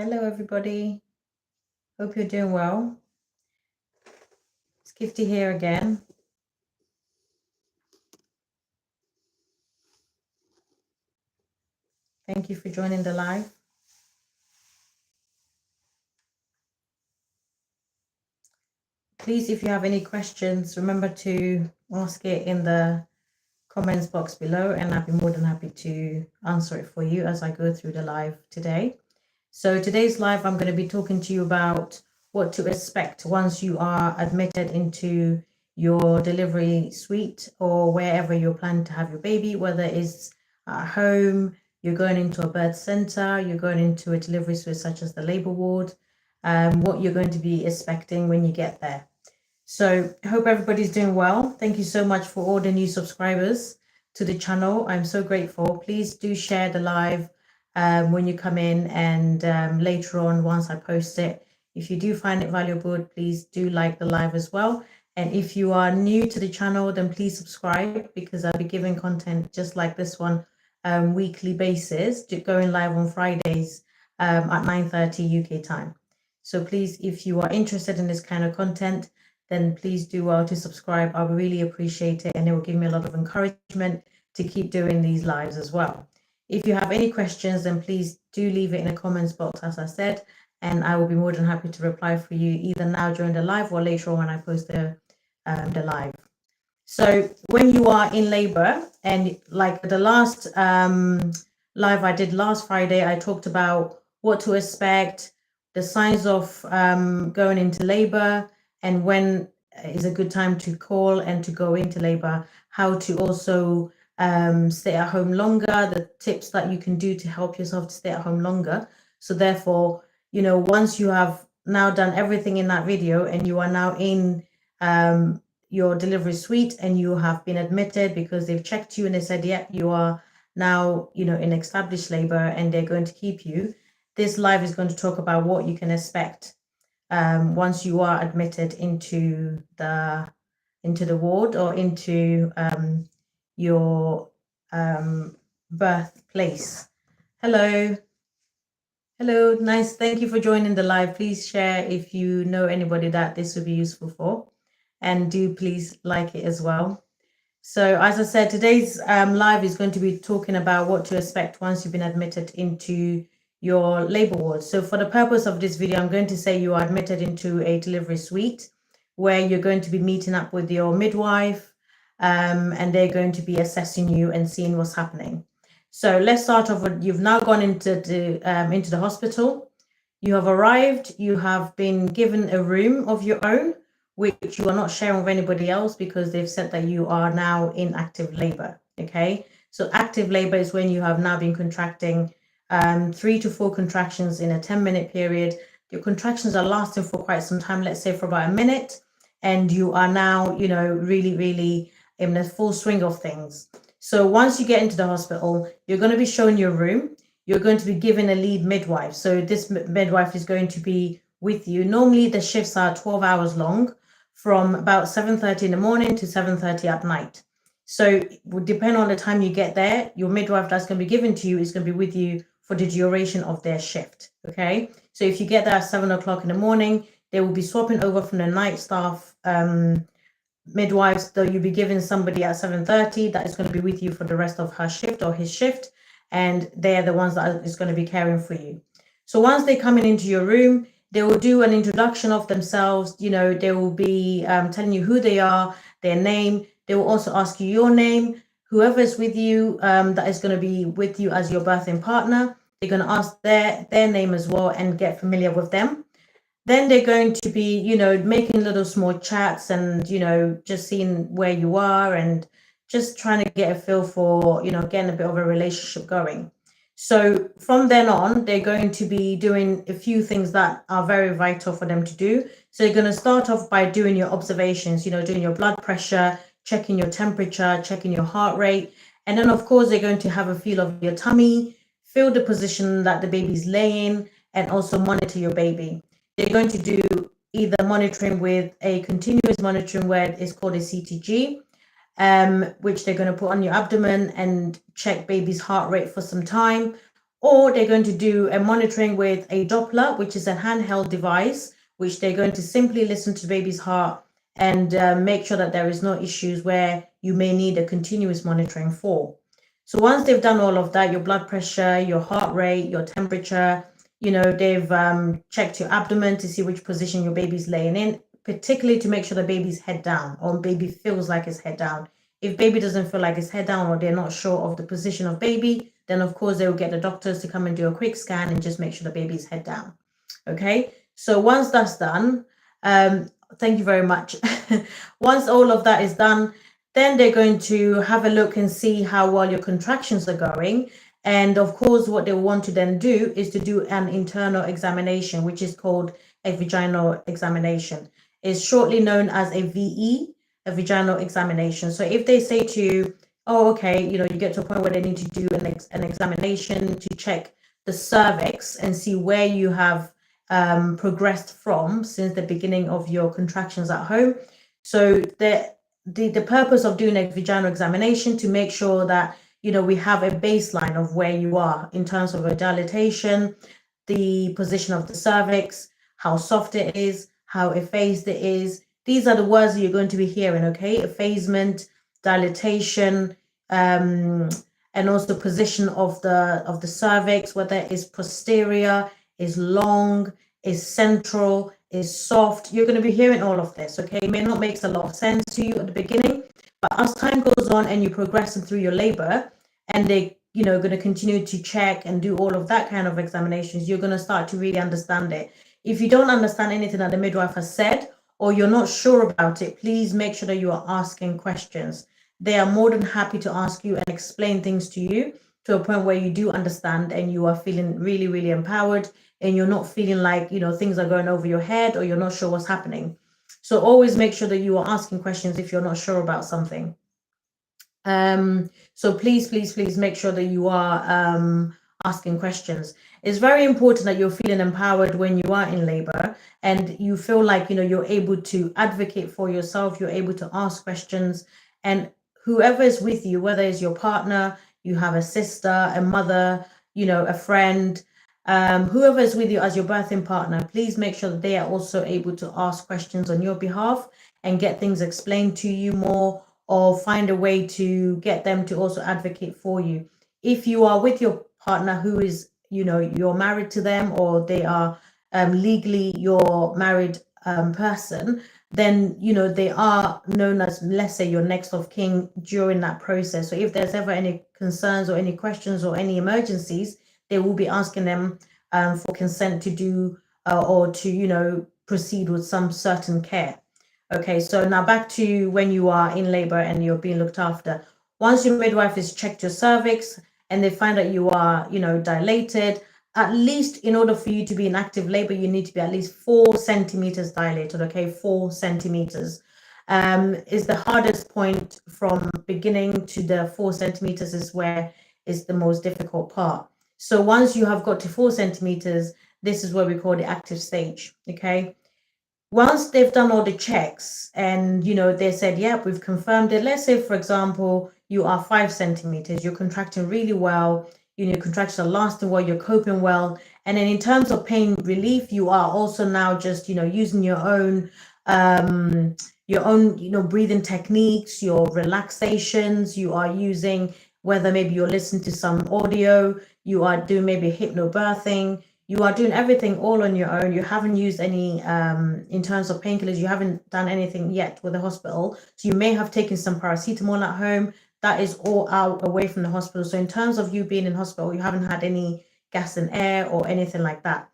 Hello, everybody. Hope you're doing well. It's Gifty here again. Thank you for joining the live. Please, if you have any questions, remember to ask it in the comments box below, and I'll be more than happy to answer it for you as I go through the live today. So today's live, I'm going to be talking to you about what to expect once you are admitted into your delivery suite or wherever you're planning to have your baby, whether it's at home, you're going into a birth center, you're going into a delivery suite such as the labor ward, what you're going to be expecting when you get there. So I hope everybody's doing well. Thank you so much for all the new subscribers to the channel. I'm so grateful. Please do share the live when you come in, and later on once I post it. If you do find it valuable, please do like the live as well. And if you are new to the channel, then please subscribe, because I'll be giving content just like this one weekly basis, going live on Fridays at 9:30 UK time. So please, if you are interested in this kind of content, then please do well to subscribe. I would really appreciate it, and it will give me a lot of encouragement to keep doing these lives as well. If you have any questions, then please do leave it in the comments box, as I said, and I will be more than happy to reply for you either now during the live or later on when I post the live. So when you are in labor, and like the last live I did last Friday, I talked about what to expect, the signs of going into labor, and when is a good time to call and to go into labor, how to also stay at home longer, the tips that you can do to help yourself to stay at home longer. So therefore, once you have now done everything in that video and you are now in your delivery suite and you have been admitted because they've checked you and they said, yeah, you are now, in established labor and they're going to keep you. This live is going to talk about what you can expect once you are admitted into the ward or into your birthplace. Hello, nice. Thank you for joining the live. Please share if you know anybody that this would be useful for, and do please like it as well. So as I said, today's live is going to be talking about what to expect once you've been admitted into your labor ward. So for the purpose of this video, I'm going to say you are admitted into a delivery suite where you're going to be meeting up with your midwife, and they're going to be assessing you and seeing what's happening. So let's start off with, you've now gone into the hospital. You have arrived, you have been given a room of your own, which you are not sharing with anybody else because they've said that you are now in active labor. Okay, so active labor is when you have now been contracting 3 to 4 contractions in a 10-minute period. Your contractions are lasting for quite some time, let's say for about a minute, and you are now, really, really in the full swing of things. So once you get into the hospital, you're going to be shown your room. You're going to be given a lead midwife. So this midwife is going to be with you. Normally the shifts are 12 hours long, from about 7:30 in the morning to 7:30 at night. So depending on the time you get there, your midwife that's going to be given to you is going to be with you for the duration of their shift. Okay, so if you get there at 7 o'clock in the morning, they will be swapping over from the night staff midwives, though you'll be given somebody at 7:30 that is going to be with you for the rest of her shift or his shift, and they're the ones that is going to be caring for you. So once they come into your room, they will do an introduction of themselves. They will be telling you who they are, their name. They will also ask you your name. Whoever is with you, that is going to be with you as your birthing partner, they're going to ask their name as well and get familiar with them. Then they're going to be, making little small chats and, just seeing where you are and just trying to get a feel for, getting a bit of a relationship going. So from then on, they're going to be doing a few things that are very vital for them to do. So you're going to start off by doing your observations, doing your blood pressure, checking your temperature, checking your heart rate. And then, of course, they're going to have a feel of your tummy, feel the position that the baby's laying, and also monitor your baby. They're going to do either monitoring with a continuous monitoring where it's called a CTG, which they're going to put on your abdomen and check baby's heart rate for some time, or they're going to do a monitoring with a Doppler, which is a handheld device, which they're going to simply listen to the baby's heart and make sure that there is no issues where you may need a continuous monitoring for. So once they've done all of that, your blood pressure, your heart rate, your temperature, they've checked your abdomen to see which position your baby's laying in, particularly to make sure the baby's head down or baby feels like it's head down. If baby doesn't feel like it's head down or they're not sure of the position of baby, then of course they will get the doctors to come and do a quick scan and just make sure the baby's head down. Okay, so once that's done, thank you very much. Once all of that is done, then they're going to have a look and see how well your contractions are going. And of course, what they want to then do is to do an internal examination, which is called a vaginal examination. It's shortly known as a VE, a vaginal examination. So if they say to you, oh, okay, you get to a point where they need to do an examination to check the cervix and see where you have progressed from since the beginning of your contractions at home. So the purpose of doing a vaginal examination to make sure that we have a baseline of where you are in terms of a dilatation, the position of the cervix, how soft it is, how effaced it is. These are the words that you're going to be hearing, okay? Effacement, dilatation, and also position of the cervix, whether it's posterior, is long, is central, is soft. You're going to be hearing all of this, okay? It may not make a lot of sense to you at the beginning, but as time goes on and you're progressing through your labor and they going to continue to check and do all of that kind of examinations, you're going to start to really understand it. If you don't understand anything that the midwife has said or you're not sure about it, please make sure that you are asking questions. They are more than happy to ask you and explain things to you to a point where you do understand and you are feeling really, really empowered and you're not feeling like, things are going over your head or you're not sure what's happening. So always make sure that you are asking questions if you're not sure about something. So please make sure that you are asking questions. It's very important that you're feeling empowered when you are in labor and you feel like, you're able to advocate for yourself, you're able to ask questions, and whoever is with you, whether it's your partner, you have a sister, a mother, a friend, whoever is with you as your birthing partner, please make sure that they are also able to ask questions on your behalf and get things explained to you more, or find a way to get them to also advocate for you. If you are with your partner who is, you're married to them or they are legally your married person, then, they are known as, let's say, your next of kin during that process. So if there's ever any concerns or any questions or any emergencies, they will be asking them for consent to do or to, proceed with some certain care. Okay, so now back to when you are in labor and you're being looked after. Once your midwife has checked your cervix and they find that you are, dilated, at least in order for you to be in active labor, you need to be at least 4 centimeters dilated, okay? 4 centimeters is the hardest point. From beginning to the 4 centimeters is where is the most difficult part. So once you have got to 4 centimeters, this is what we call the active stage, okay? Once they've done all the checks and they said, yep, we've confirmed it. Let's say, for example, you are 5 centimeters, you're contracting really well, your contractions are lasting well, you're coping well, and then in terms of pain relief, you are also now just using your own breathing techniques, your relaxations. You are using, whether maybe you're listening to some audio, you are doing maybe hypnobirthing, you are doing everything all on your own. You haven't used any, in terms of painkillers, you haven't done anything yet with the hospital. So you may have taken some paracetamol at home. That is all out away from the hospital. So in terms of you being in hospital, you haven't had any gas and air or anything like that.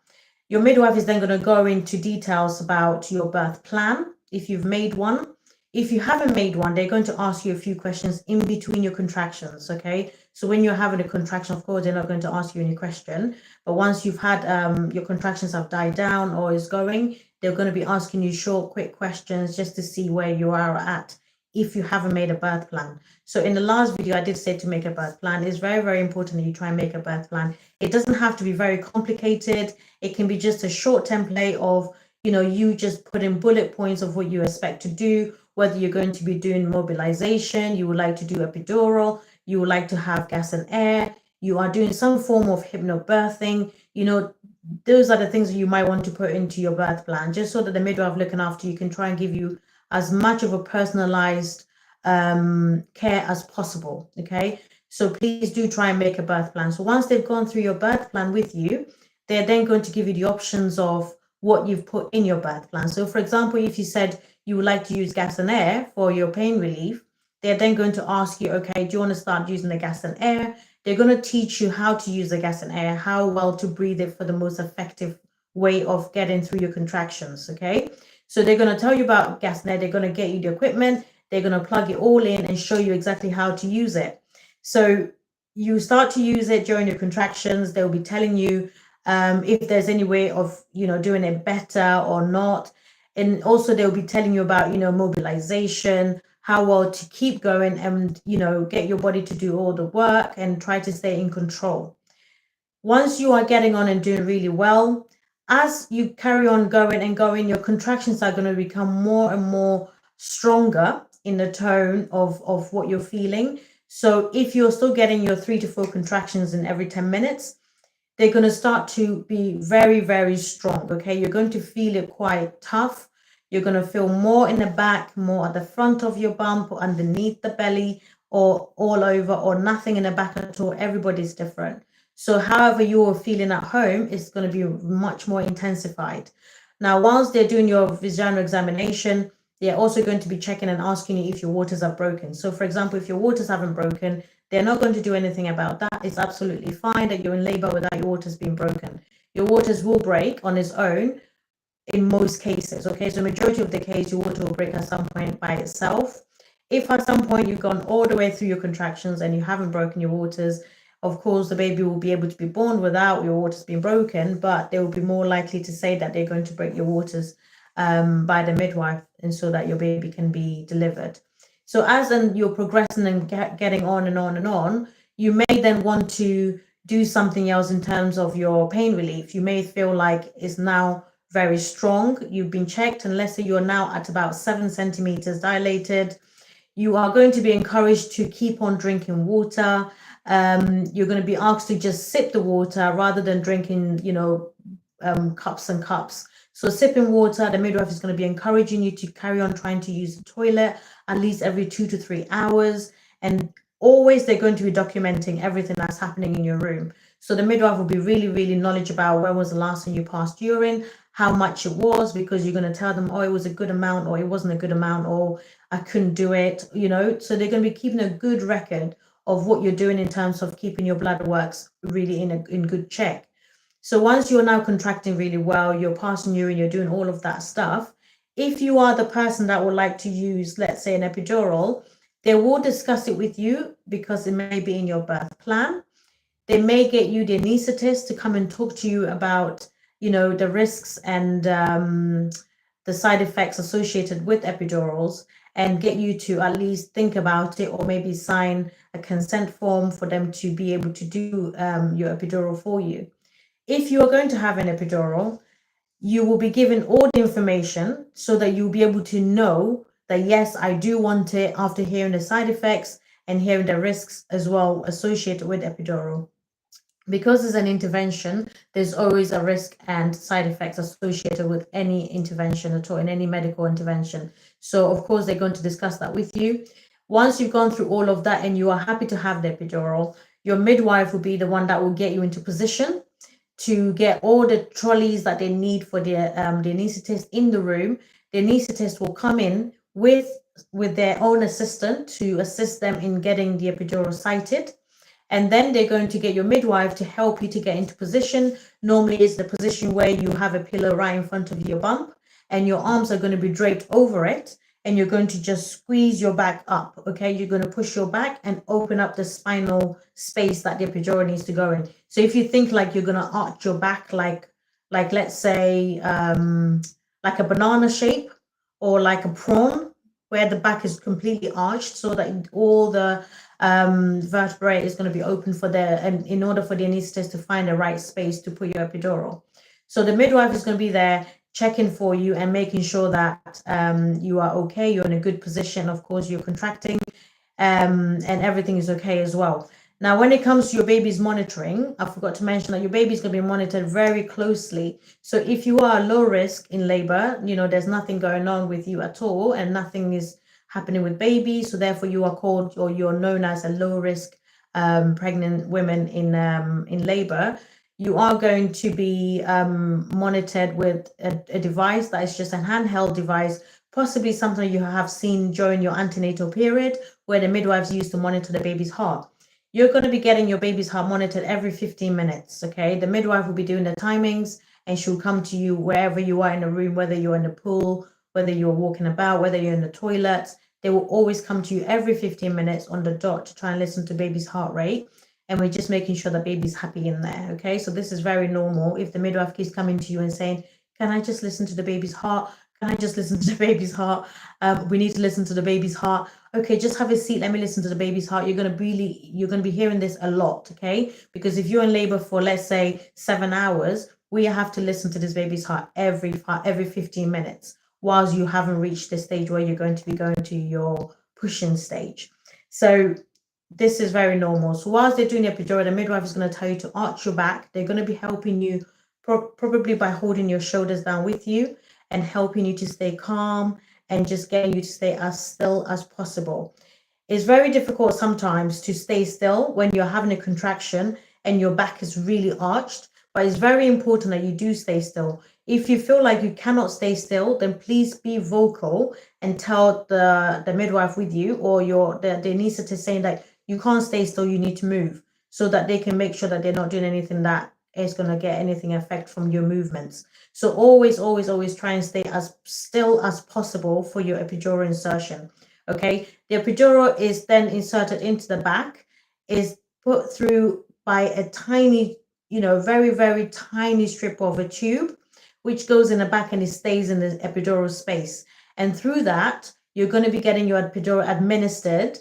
Your midwife is then going to go into details about your birth plan, if you've made one. If you haven't made one, they're going to ask you a few questions in between your contractions, okay? So when you're having a contraction, of course, they're not going to ask you any question. But once you've had your contractions have died down or is going, they're going to be asking you short, quick questions just to see where you are at if you haven't made a birth plan. So in the last video, I did say to make a birth plan. It's very, very important that you try and make a birth plan. It doesn't have to be very complicated. It can be just a short template of, you just put in bullet points of what you expect to do, whether you're going to be doing mobilization, you would like to do epidural, you would like to have gas and air, you are doing some form of hypnobirthing, those are the things that you might want to put into your birth plan, just so that the midwife looking after you can try and give you as much of a personalized care as possible. Okay, so please do try and make a birth plan. So once they've gone through your birth plan with you, they're then going to give you the options of what you've put in your birth plan. So for example, if you said you would like to use gas and air for your pain relief, they're then going to ask you, okay, do you want to start using the gas and air? They're going to teach you how to use the gas and air, how well to breathe it for the most effective way of getting through your contractions. Okay, so they're going to tell you about gas and air. They're going to get you the equipment. They're going to plug it all in and show you exactly how to use it. So you start to use it during your contractions. They'll be telling you if there's any way of doing it better or not, and also they'll be telling you about mobilization, how well to keep going, and get your body to do all the work and try to stay in control. Once you are getting on and doing really well, as you carry on going and going, your contractions are going to become more and more stronger in the tone of what you're feeling. So if you're still getting your 3 to 4 contractions in every 10 minutes, they're going to start to be very, very strong. Okay, you're going to feel it quite tough. You're going to feel more in the back, more at the front of your bump, or underneath the belly, or all over, or nothing in the back at all. Everybody's different. So however you're feeling at home, it's going to be much more intensified. Now, whilst they're doing your vaginal examination, they're also going to be checking and asking you if your waters are broken. So for example, if your waters haven't broken, they're not going to do anything about that. It's absolutely fine that you're in labor without your waters being broken. Your waters will break on its own in most cases. Okay, so majority of the case, your water will break at some point by itself. If at some point you've gone all the way through your contractions and you haven't broken your waters, of course, the baby will be able to be born without your waters being broken, but they will be more likely to say that they're going to break your waters by the midwife, and so that your baby can be delivered. So as you're progressing and getting on and on and on, you may then want to do something else in terms of your pain relief. You may feel like it's now very strong. You've been checked, and let's say you're now at about 7 centimeters dilated. You are going to be encouraged to keep on drinking water. You're going to be asked to just sip the water rather than drinking, cups and cups. So sipping water, the midwife is going to be encouraging you to carry on trying to use the toilet at least every 2 to 3 hours. And always they're going to be documenting everything that's happening in your room. So the midwife will be really, really knowledgeable about when was the last time you passed urine, how much it was, because you're going to tell them, oh, it was a good amount, or it wasn't a good amount, or I couldn't do it, So they're going to be keeping a good record of what you're doing in terms of keeping your bladder works really in good check. So once you're now contracting really well, you're passing urine, you're doing all of that stuff. If you are the person that would like to use, let's say, an epidural, they will discuss it with you because it may be in your birth plan. They may get you the anaesthetist to come and talk to you about, the risks and the side effects associated with epidurals, and get you to at least think about it, or maybe sign a consent form for them to be able to do your epidural for you. If you are going to have an epidural, you will be given all the information so that you'll be able to know that, yes, I do want it, after hearing the side effects and hearing the risks as well associated with epidural. Because it's an intervention, there's always a risk and side effects associated with any intervention at all, in any medical intervention. So of course, they're going to discuss that with you. Once you've gone through all of that and you are happy to have the epidural, your midwife will be the one that will get you into position to get all the trolleys that they need for the anaesthetist in the room. The anaesthetist will come in with their own assistant to assist them in getting the epidural sited. And then they're going to get your midwife to help you to get into position. Normally it's the position where you have a pillow right in front of your bump and your arms are going to be draped over it, and you're going to just squeeze your back up. Okay, you're going to push your back and open up the spinal space that the epidural needs to go in. So if you think like you're going to arch your back like let's say like a banana shape, or like a prawn, where the back is completely arched, so that all the vertebrae is going to be open and in order for the anesthetist to find the right space to put your epidural. So the midwife is going to be there checking for you and making sure that you are okay, you're in a good position. Of course, you're contracting, and everything is okay as well. Now, when it comes to your baby's monitoring, I forgot to mention that your baby's going to be monitored very closely. So if you are low risk in labor, there's nothing going on with you at all and nothing is happening with baby. So therefore you are called, or you're known as a low risk pregnant women in labor. You are going to be monitored with a device that is just a handheld device, possibly something you have seen during your antenatal period, where the midwives use to monitor the baby's heart. You're going to be getting your baby's heart monitored every 15 minutes, okay? The midwife will be doing the timings and she'll come to you wherever you are in the room, whether you're in the pool, whether you're walking about, whether you're in the toilet. They will always come to you every 15 minutes on the dot to try and listen to baby's heart rate. And we're just making sure that baby's happy in there, okay? So this is very normal. If the midwife keeps coming to you and saying, can I just listen to the baby's heart? Can I just listen to the baby's heart? We need to listen to the baby's heart. Okay, just have a seat. Let me listen to the baby's heart. You're going to be hearing this a lot, okay? Because if you're in labor for, let's say, 7 hours, we have to listen to this baby's heart every 15 minutes, whilst you haven't reached the stage where you're going to be going to your pushing stage. So this is very normal. So whilst they're doing the epidural, the midwife is going to tell you to arch your back. They're going to be helping you probably by holding your shoulders down with you and helping you to stay calm and just getting you to stay as still as possible. It's very difficult sometimes to stay still when you're having a contraction and your back is really arched, but it's very important that you do stay still. If you feel like you cannot stay still, then please be vocal and tell the midwife with you or the anaesthetist saying that you can't stay still, you need to move, so that they can make sure that they're not doing anything that is going to get anything effect from your movements. So always, always, always try and stay as still as possible for your epidural insertion. Okay, the epidural is then inserted into the back, is put through by a tiny, very, very tiny strip of a tube, which goes in the back and it stays in the epidural space. And through that, you're going to be getting your epidural administered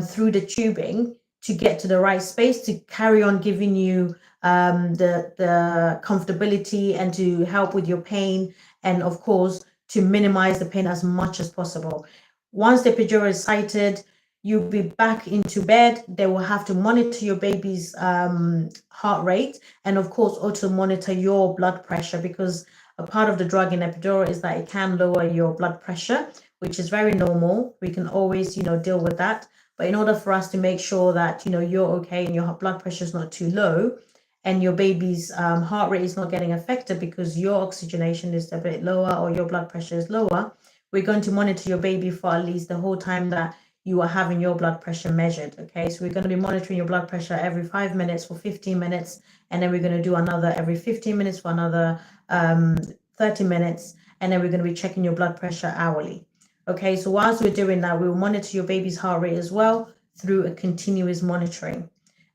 through the tubing to get to the right space to carry on giving you the comfortability and to help with your pain, and of course to minimize the pain as much as possible. Once the epidural is sighted, you'll be back into bed. They will have to monitor your baby's heart rate and of course also monitor your blood pressure, because a part of the drug in epidural is that it can lower your blood pressure, which is very normal. We can always, deal with that. But in order for us to make sure that, you're okay and your blood pressure is not too low and your baby's heart rate is not getting affected because your oxygenation is a bit lower or your blood pressure is lower, we're going to monitor your baby for at least the whole time that you are having your blood pressure measured. Okay, so we're going to be monitoring your blood pressure every 5 minutes for 15 minutes, and then we're going to do another every 15 minutes for another 30 minutes, and then we're going to be checking your blood pressure hourly. Okay, so whilst we're doing that, we will monitor your baby's heart rate as well through a continuous monitoring.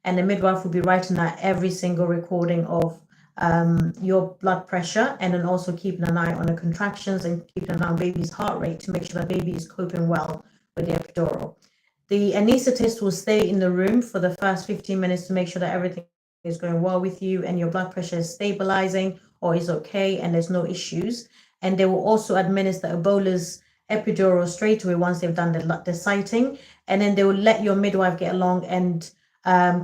And the midwife will be writing that every single recording of your blood pressure, and then also keeping an eye on the contractions and keeping an eye on baby's heart rate to make sure that baby is coping well with the epidural. The anaesthetist will stay in the room for the first 15 minutes to make sure that everything is going well with you and your blood pressure is stabilizing or is okay and there's no issues. And they will also administer a bolus epidural straight away once they've done the sighting, and then they will let your midwife get along and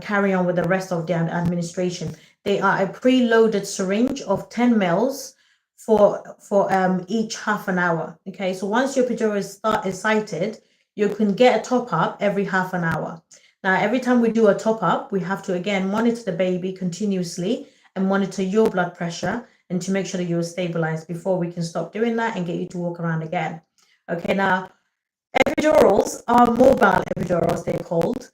carry on with the rest of the administration. They are a preloaded syringe of 10 mils for each half an hour. Okay, so once your epidural is sighted, you can get a top up every half an hour. Now, every time we do a top up, we have to again monitor the baby continuously and monitor your blood pressure and to make sure that you're stabilized before we can stop doing that and get you to walk around again. Okay, now epidurals are mobile epidurals, they're called,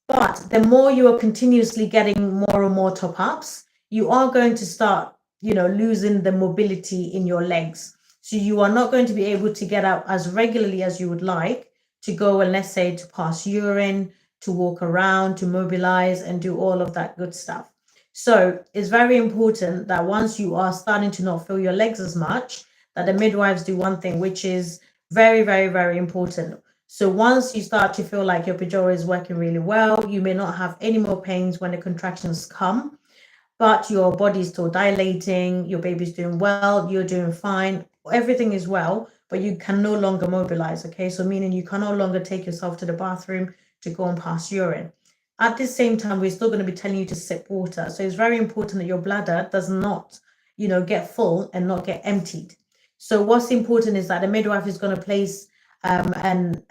but the more you are continuously getting more and more top ups, you are going to start, losing the mobility in your legs. So you are not going to be able to get up as regularly as you would like to go and, let's say, to pass urine, to walk around, to mobilize and do all of that good stuff. So it's very important that once you are starting to not feel your legs as much, that the midwives do one thing, which is very, very, very important. So once you start to feel like your epidural is working really well, you may not have any more pains when the contractions come, but your body is still dilating, your baby's doing well, you're doing fine, everything is well, but you can no longer mobilize, okay? So meaning you can no longer take yourself to the bathroom to go and pass urine. At the same time, we're still going to be telling you to sip water. So it's very important that your bladder does not, get full and not get emptied. So what's important is that the midwife is going to place and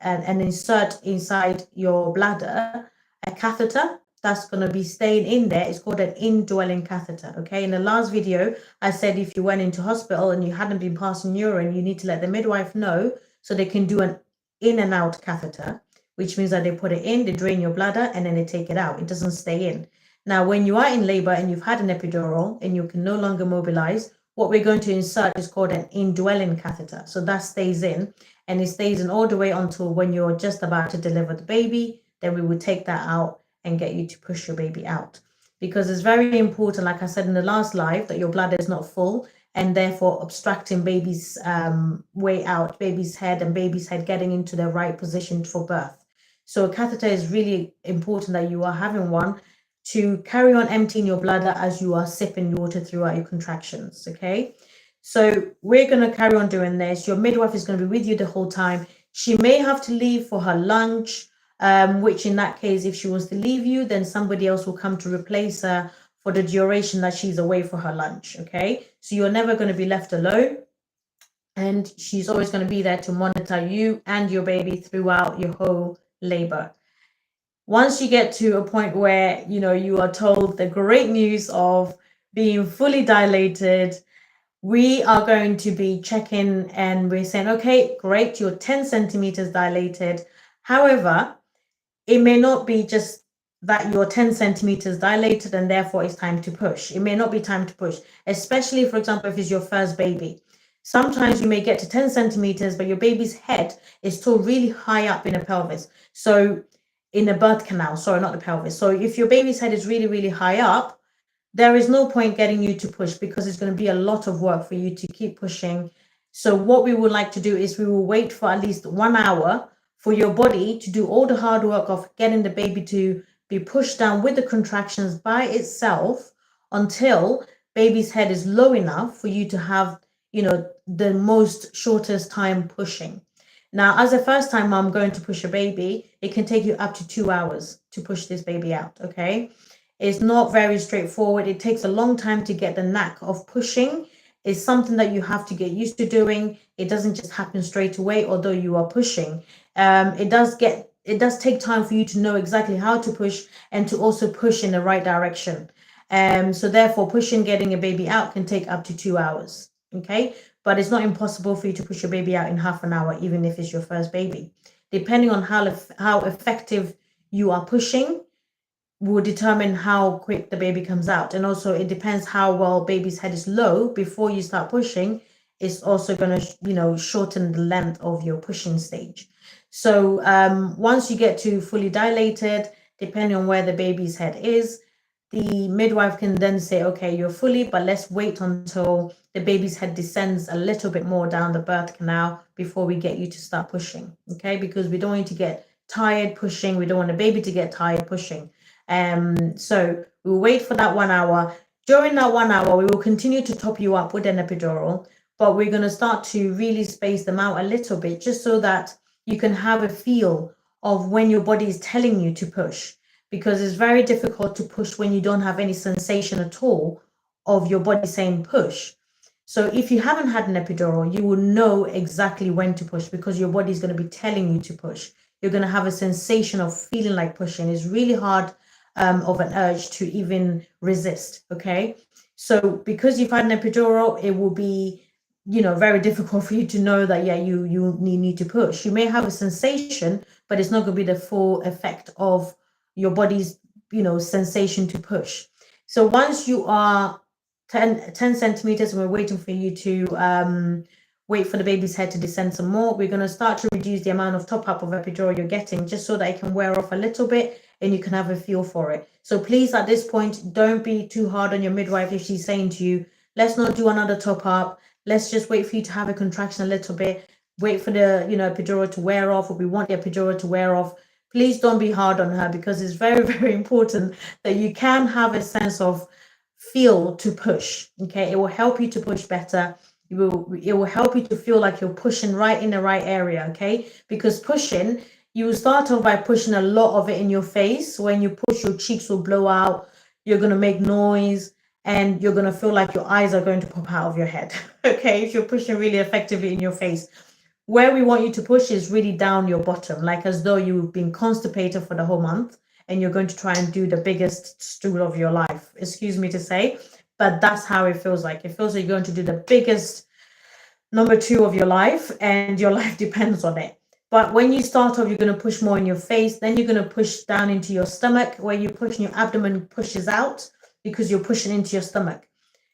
insert inside your bladder a catheter that's going to be staying in there. It's called an indwelling catheter. Okay. In the last video, I said if you went into hospital and you hadn't been passing urine, you need to let the midwife know so they can do an in and out catheter, which means that they put it in, they drain your bladder, and then they take it out. It doesn't stay in. Now, when you are in labor and you've had an epidural and you can no longer mobilize, what we're going to insert is called an indwelling catheter. So that stays in, and it stays in all the way until when you're just about to deliver the baby. Then we would take that out and get you to push your baby out. Because it's very important, like I said in the last live, that your bladder is not full and therefore obstructing baby's way out, baby's head, and baby's head getting into the right position for birth. So a catheter is really important that you are having one to carry on emptying your bladder as you are sipping water throughout your contractions, okay? So we're going to carry on doing this. Your midwife is going to be with you the whole time. She may have to leave for her lunch, which in that case, if she was to leave you, then somebody else will come to replace her for the duration that she's away for her lunch, okay? So you're never going to be left alone. And she's always going to be there to monitor you and your baby throughout your whole labor. Once you get to a point where, you are told the great news of being fully dilated, we are going to be checking and we're saying, okay, great, you're 10 centimeters dilated. However, it may not be just that you're 10 centimeters dilated and therefore it's time to push. It may not be time to push, especially, for example, if it's your first baby. Sometimes you may get to 10 centimeters, but your baby's head is still really high up in the pelvis. So in the birth canal, sorry, not the pelvis. So if your baby's head is really, really high up, there is no point getting you to push because it's going to be a lot of work for you to keep pushing. So what we would like to do is we will wait for at least 1 hour for your body to do all the hard work of getting the baby to be pushed down with the contractions by itself until baby's head is low enough for you to have, the most shortest time pushing. Now, as a first time mom going to push a baby, it can take you up to 2 hours to push this baby out, okay? It's not very straightforward. It takes a long time to get the knack of pushing. It's something that you have to get used to doing. It doesn't just happen straight away, although you are pushing. It does take time for you to know exactly how to push and to also push in the right direction. So therefore, pushing, getting a baby out can take up to 2 hours, okay? But it's not impossible for you to push your baby out in half an hour, even if it's your first baby. Depending on how effective you are pushing, will determine how quick the baby comes out. And also it depends how well baby's head is low before you start pushing. It's also going to, shorten the length of your pushing stage. So once you get to fully dilated, depending on where the baby's head is, the midwife can then say, okay, you're fully, but let's wait until the baby's head descends a little bit more down the birth canal before we get you to start pushing, okay? Because we don't want you to get tired pushing. We don't want the baby to get tired pushing. So we'll wait for that 1 hour. During that 1 hour, we will continue to top you up with an epidural, but we're going to start to really space them out a little bit just so that you can have a feel of when your body is telling you to push, because it's very difficult to push when you don't have any sensation at all of your body saying push. So if you haven't had an epidural, you will know exactly when to push because your body is going to be telling you to push. You're going to have a sensation of feeling like pushing. It's really hard of an urge to even resist, okay? So because you've had an epidural, it will be, very difficult for you to know that, yeah, you need to push. You may have a sensation, but it's not going to be the full effect of your body's, sensation to push. So once you are 10 centimeters and we're waiting for you to wait for the baby's head to descend some more, we're going to start to reduce the amount of top up of epidural you're getting just so that it can wear off a little bit and you can have a feel for it. So please, at this point, don't be too hard on your midwife if she's saying to you, let's not do another top up. Let's just wait for you to have a contraction a little bit. Wait for the, epidural to wear off, or we want the epidural to wear off. Please don't be hard on her because it's very, very important that you can have a sense of feel to push, okay? It will help you to push better. It will help you to feel like you're pushing right in the right area, okay? Because pushing, You will start off by pushing a lot of it in your face. When you push, your cheeks will blow out, you're going to make noise, and you're going to feel like your eyes are going to pop out of your head. Okay, if you're pushing really effectively in your face. Where we want you to push is really down your bottom, like as though you've been constipated for the whole month and you're going to try and do the biggest stool of your life. Excuse me to say, but that's how it feels like. It feels like you're going to do the biggest number 2 of your life and your life depends on it. But when you start off, you're going to push more in your face, then you're going to push down into your stomach, where you push and your abdomen pushes out because you're pushing into your stomach.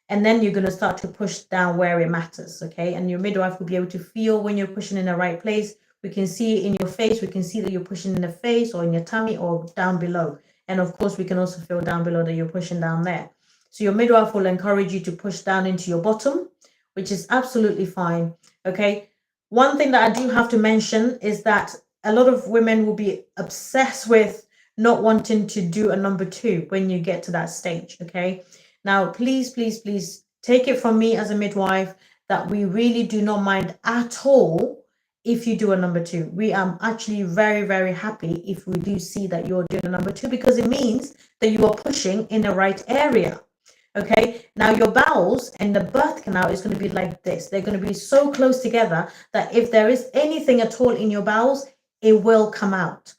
And then you're going to start to push down where it matters, okay? And your midwife will be able to feel when you're pushing in the right place. We can see it in your face. We can see that you're pushing in the face or in your tummy or down below. And of course, we can also feel down below that you're pushing down there. So your midwife will encourage you to push down into your bottom, which is absolutely fine, okay? One thing that I do have to mention is that a lot of women will be obsessed with not wanting to do a number 2 when you get to that stage, okay? Now, please, please, please take it from me as a midwife that we really do not mind at all if you do a number 2. We are actually very, very happy if we do see that you're doing a number 2, because it means that you are pushing in the right area. Okay, now your bowels and the birth canal is going to be like this. They're going to be so close together that if there is anything at all in your bowels, it will come out.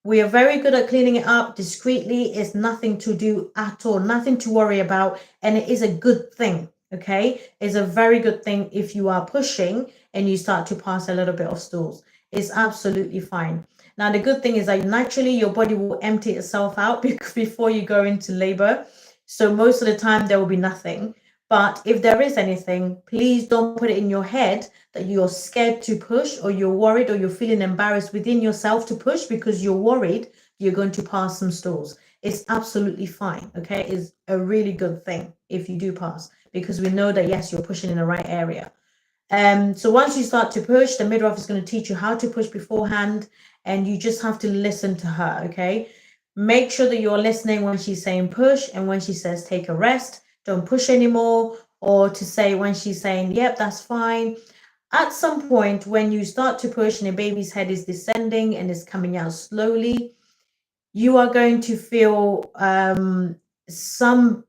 We are very good at cleaning it up discreetly. It's nothing to do at all, nothing to worry about. And it is a good thing, okay? It's a very good thing if you are pushing and you start to pass a little bit of stools. It's absolutely fine. Now, the good thing is that naturally your body will empty itself out before you go into labor. So most of the time there will be nothing. But if there is anything, please don't put it in your head that you're scared to push, or you're worried, or you're feeling embarrassed within yourself to push because you're worried you're going to pass some stools. It's absolutely fine, okay? It's a really good thing if you do pass, because we know that, yes, you're pushing in the right area. So once you start to push, the midwife is going to teach you how to push beforehand, and you just have to listen to her, okay? Make sure that you're listening when she's saying push and when she says take a rest. Don't push anymore, or to say when she's saying, yep, that's fine. At some point, when you start to push and the baby's head is descending and is coming out slowly, you are going to feel some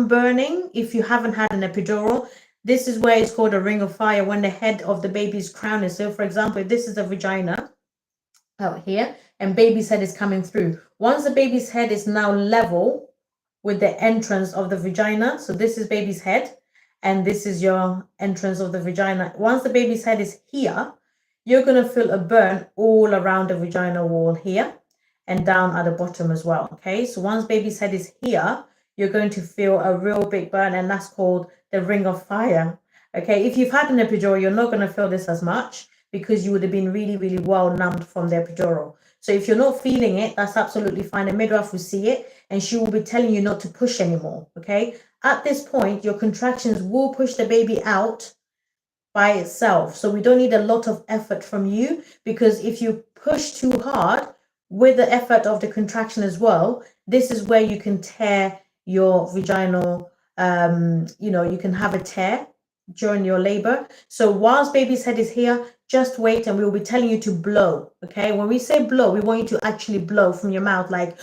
burning if you haven't had an epidural. This is where it's called a ring of fire, when the head of the baby's crown is. So, for example, if this is a vagina out here and baby's head is coming through, once the baby's head is now level with the entrance of the vagina, so this is baby's head and this is your entrance of the vagina. Once the baby's head is here, you're going to feel a burn all around the vagina wall here and down at the bottom as well, okay? So once baby's head is here, you're going to feel a real big burn, and that's called the ring of fire, okay? If you've had an epidural, you're not going to feel this as much because you would have been really, really well numbed from the epidural. So if you're not feeling it, that's absolutely fine. The midwife will see it and she will be telling you not to push anymore, okay? At this point, your contractions will push the baby out by itself. So we don't need a lot of effort from you, because if you push too hard with the effort of the contraction as well, this is where you can tear your vaginal, you can have a tear during your labor. So whilst baby's head is here, just wait and we will be telling you to blow, okay? When we say blow, we want you to actually blow from your mouth, like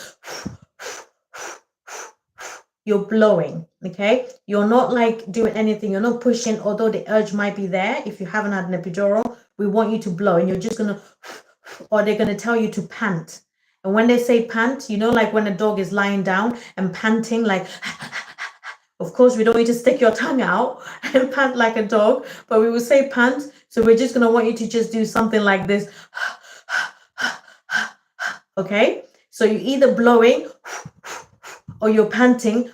you're blowing, okay? You're not like doing anything. You're not pushing, although the urge might be there. If you haven't had an epidural, we want you to blow, and you're just going to, or they're going to tell you to pant. And when they say pant, like when a dog is lying down and panting, like, of course, we don't need to stick your tongue out and pant like a dog, but we will say pant. So we're just going to want you to just do something like this. Okay? So you're either blowing or you're panting,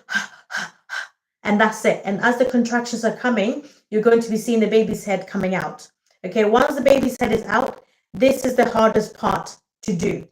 and that's it. And as the contractions are coming, you're going to be seeing the baby's head coming out. Okay, once the baby's head is out, this is the hardest part to do.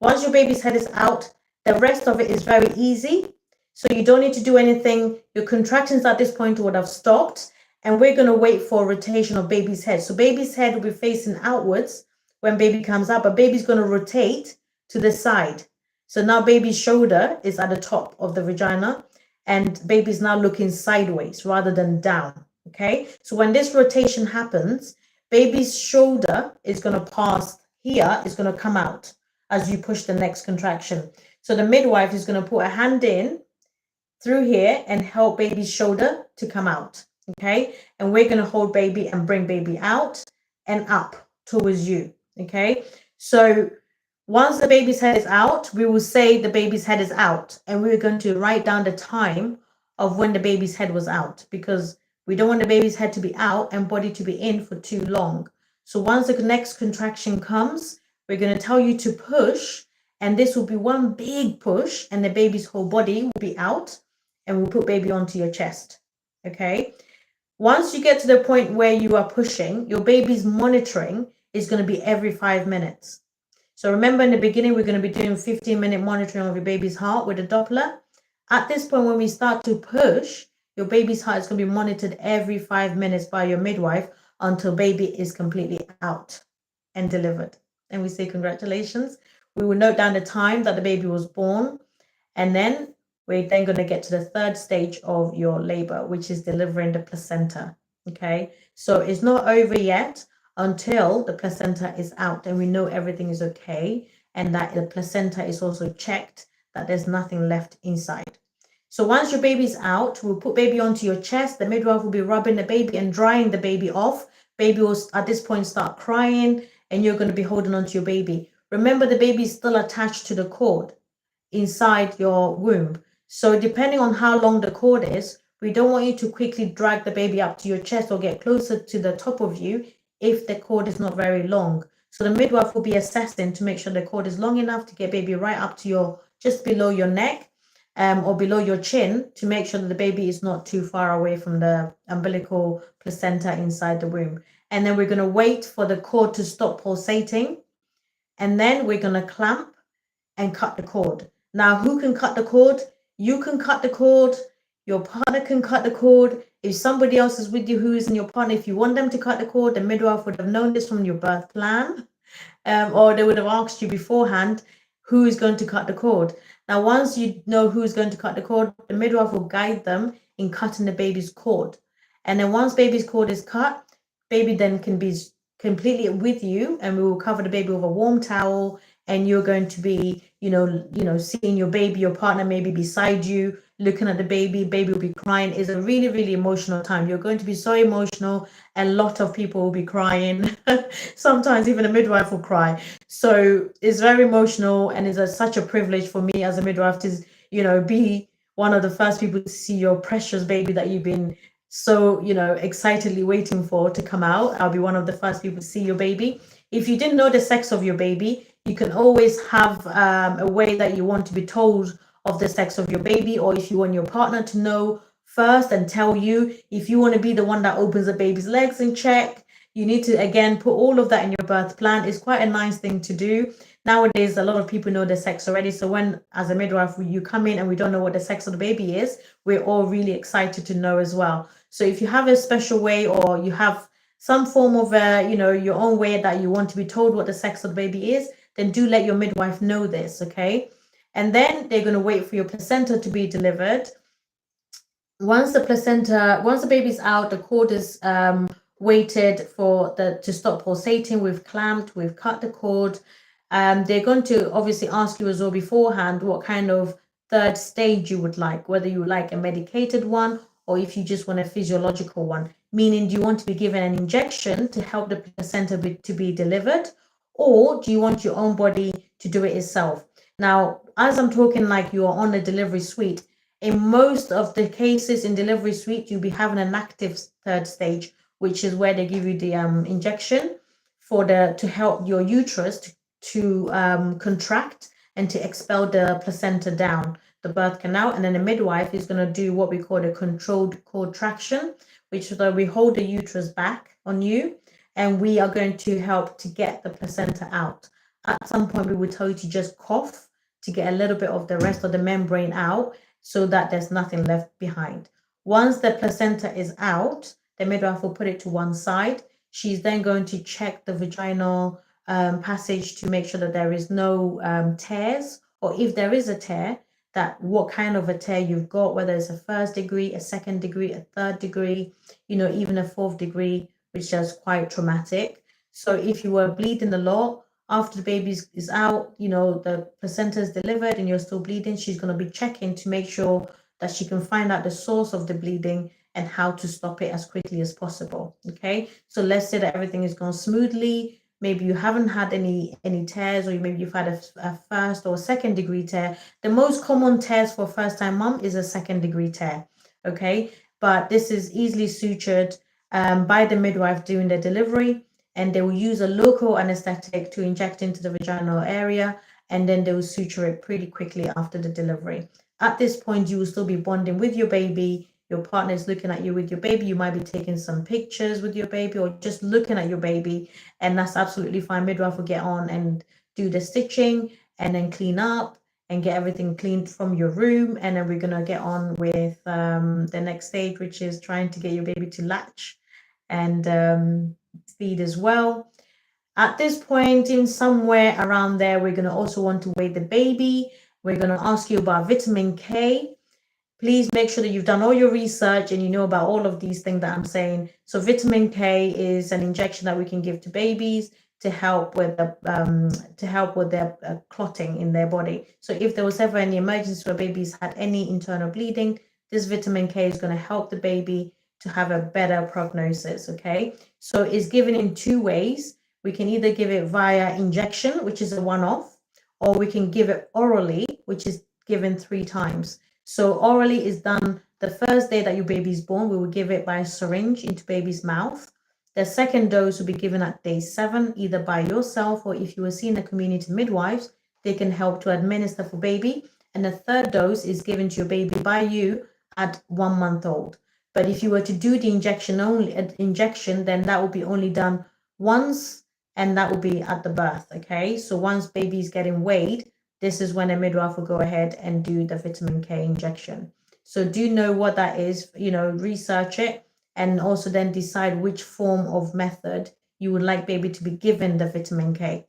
Once your baby's head is out, the rest of it is very easy. So you don't need to do anything. Your contractions at this point would have stopped, and we're going to wait for a rotation of baby's head. So baby's head will be facing outwards when baby comes out, but baby's going to rotate to the side. So now baby's shoulder is at the top of the vagina, and baby's now looking sideways rather than down, okay? So when this rotation happens, baby's shoulder is going to pass here is going to come out as you push the next contraction. So the midwife is going to put a hand in through here and help baby's shoulder to come out. Okay, and we're going to hold baby and bring baby out and up towards you. Okay, so once the baby's head is out, we will say the baby's head is out, and we're going to write down the time of when the baby's head was out, because we don't want the baby's head to be out and body to be in for too long. So once the next contraction comes, we're going to tell you to push, and this will be one big push, and the baby's whole body will be out, and we'll put baby onto your chest. Okay. Once you get to the point where you are pushing, your baby's monitoring is going to be every 5 minutes. So remember, in the beginning, we're going to be doing 15-minute monitoring of your baby's heart with a Doppler. At this point, when we start to push, your baby's heart is going to be monitored every 5 minutes by your midwife until baby is completely out and delivered. And we say congratulations. We will note down the time that the baby was born, and then we're then going to get to the third stage of your labor, which is delivering the placenta. Okay, so it's not over yet until the placenta is out and we know everything is okay, and that the placenta is also checked that there's nothing left inside. So once your baby's out, we'll put baby onto your chest. The midwife will be rubbing the baby and drying the baby off. Baby will at this point start crying, and you're going to be holding onto your baby. Remember, the baby is still attached to the cord inside your womb. So depending on how long the cord is, we don't want you to quickly drag the baby up to your chest or get closer to the top of you if the cord is not very long. So the midwife will be assessing to make sure the cord is long enough to get baby right up to your, just below your neck, or below your chin, to make sure that the baby is not too far away from the umbilical placenta inside the womb. And then we're going to wait for the cord to stop pulsating. And then we're going to clamp and cut the cord. Now, who can cut the cord? You can cut the cord. Your partner can cut the cord. If somebody else is with you who isn't your partner, if you want them to cut the cord, the midwife would have known this from your birth plan, or they would have asked you beforehand who is going to cut the cord. Now, once you know who's going to cut the cord, the midwife will guide them in cutting the baby's cord. And then once baby's cord is cut, baby then can be completely with you, and we will cover the baby with a warm towel, and you're going to be, seeing your baby, your partner maybe beside you, looking at the baby will be crying. It's a really, really emotional time. You're going to be so emotional. A lot of people will be crying. Sometimes even a midwife will cry. So it's very emotional, and it's such a privilege for me as a midwife to, be one of the first people to see your precious baby that you've been so, excitedly waiting for to come out. I'll be one of the first people to see your baby. If you didn't know the sex of your baby, you can always have a way that you want to be told of the sex of your baby, or if you want your partner to know first and tell you, if you want to be the one that opens the baby's legs and check, you need to, again, put all of that in your birth plan. It's quite a nice thing to do. Nowadays, a lot of people know the sex already. So when, as a midwife, you come in and we don't know what the sex of the baby is, we're all really excited to know as well. So if you have a special way, or you have some form of, your own way that you want to be told what the sex of the baby is, then do let your midwife know this, okay? And then they're going to wait for your placenta to be delivered. Once the baby's out, the cord is waited for to stop pulsating. We've clamped, we've cut the cord. They're going to obviously ask you as well beforehand what kind of third stage you would like, whether you like a medicated one, or if you just want a physiological one, meaning do you want to be given an injection to help the placenta to be delivered, or do you want your own body to do it itself? Now, as I'm talking like you are on the delivery suite, in most of the cases in delivery suite, you'll be having an active third stage, which is where they give you the injection to help your uterus to contract and to expel the placenta down the birth canal. And then the midwife is going to do what we call a controlled contraction, which is where we hold the uterus back on you, and we are going to help to get the placenta out. At some point, we will tell you to just cough to get a little bit of the rest of the membrane out so that there's nothing left behind. Once the placenta is out, the midwife will put it to one side. She's then going to check the vaginal passage to make sure that there is no tears, or if there is a tear, that what kind of a tear you've got, whether it's a 1st degree, a 2nd degree, a 3rd degree, even a 4th degree, which is quite traumatic. So if you were bleeding a lot, After the baby is out, the placenta is delivered and you're still bleeding, she's going to be checking to make sure that she can find out the source of the bleeding and how to stop it as quickly as possible. Okay, so let's say that everything is going smoothly. Maybe you haven't had any tears, or maybe you've had a first or second degree tear. The most common tears for first time mom is a second degree tear. Okay, but this is easily sutured by the midwife during the delivery, and they will use a local anesthetic to inject into the vaginal area, and then they will suture it pretty quickly after the delivery. At this point, you will still be bonding with your baby. Your partner is looking at you with your baby. You might be taking some pictures with your baby or just looking at your baby, and that's absolutely fine. Midwife will get on and do the stitching and then clean up and get everything cleaned from your room. And then we're going to get on with the next stage, which is trying to get your baby to latch and feed as well. At this point, in somewhere around there, we're going to also want to weigh the baby. We're going to ask you about vitamin K. Please make sure that you've done all your research and you know about all of these things that I'm saying. So vitamin K is an injection that we can give to babies to help with their clotting in their body. So if there was ever any emergency where babies had any internal bleeding, this vitamin K is going to help the baby to have a better prognosis. Okay, so it's given in two ways. We can either give it via injection, which is a one-off, or we can give it orally, which is given 3 times. So orally is done the first day that your baby is born. We will give it by a syringe into baby's mouth. The second dose will be given at day 7, either by yourself or if you were seeing a community midwives, they can help to administer for baby. And the third dose is given to your baby by you at 1 month old. But if you were to do the injection, then that will be only done once, and that will be at the birth. Okay, so once baby is getting weighed, this is when a midwife will go ahead and do the vitamin K injection. So do know what that is, research it, and also then decide which form of method you would like baby to be given the vitamin K.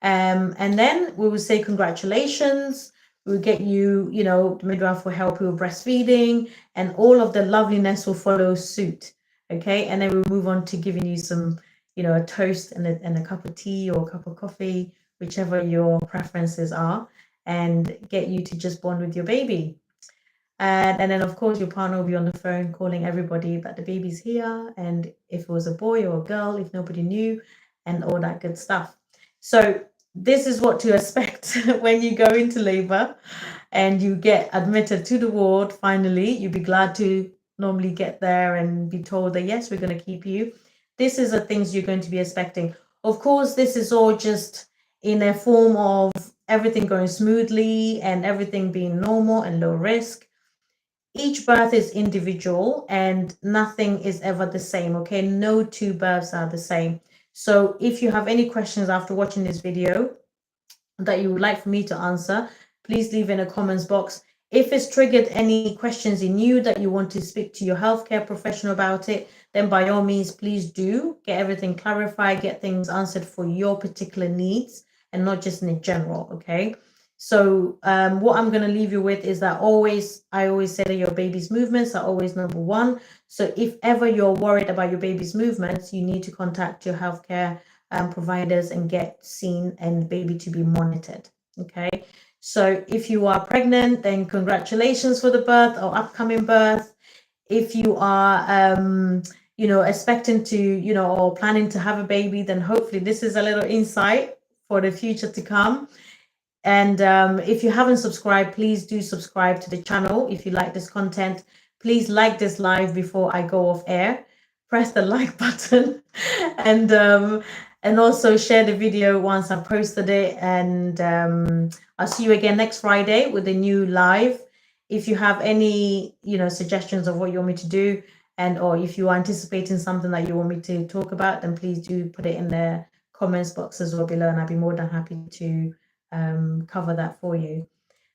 And then we will say congratulations. We'll get you, the midwife will help you with breastfeeding, and all of the loveliness will follow suit. Okay, and then we'll move on to giving you some, a toast and a cup of tea or a cup of coffee, whichever your preferences are, and get you to just bond with your baby. And then, of course, your partner will be on the phone calling everybody that the baby's here, and if it was a boy or a girl, if nobody knew, and all that good stuff. So this is what to expect when you go into labor and you get admitted to the ward. Finally, you'll be glad to normally get there and be told that, yes, we're going to keep you. This is the things you're going to be expecting. Of course, this is all just in a form of everything going smoothly and everything being normal and low risk. Each birth is individual and nothing is ever the same. Okay, no 2 births are the same. So if you have any questions after watching this video that you would like for me to answer, please leave in a comments box. If it's triggered any questions in you that you want to speak to your healthcare professional about it, then by all means, please do get everything clarified, get things answered for your particular needs and not just in general. Okay. So what I'm going to leave you with is that I always say that your baby's movements are always number one. So if ever you're worried about your baby's movements, you need to contact your healthcare providers and get seen and baby to be monitored. Okay. So if you are pregnant, then congratulations for the birth or upcoming birth. If you are, expecting to, or planning to have a baby, then hopefully this is a little insight for the future to come. And if you haven't subscribed, please do subscribe to the channel. If you like this content, please like this live before I go off air. Press the like button and also share the video once I've posted it. And I'll see you again next Friday with a new live. If you have any, suggestions of what you want me to do, or if you are anticipating something that you want me to talk about, then please do put it in the comments box as well below, and I'll be more than happy to cover that for you.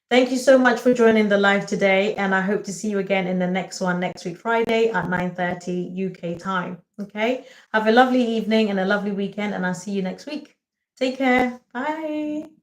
Thank you so much for joining the live today, and I hope to see you again in the next one next week Friday at 9:30 UK time. Okay, have a lovely evening and a lovely weekend, and I'll see you next week. Take care. Bye.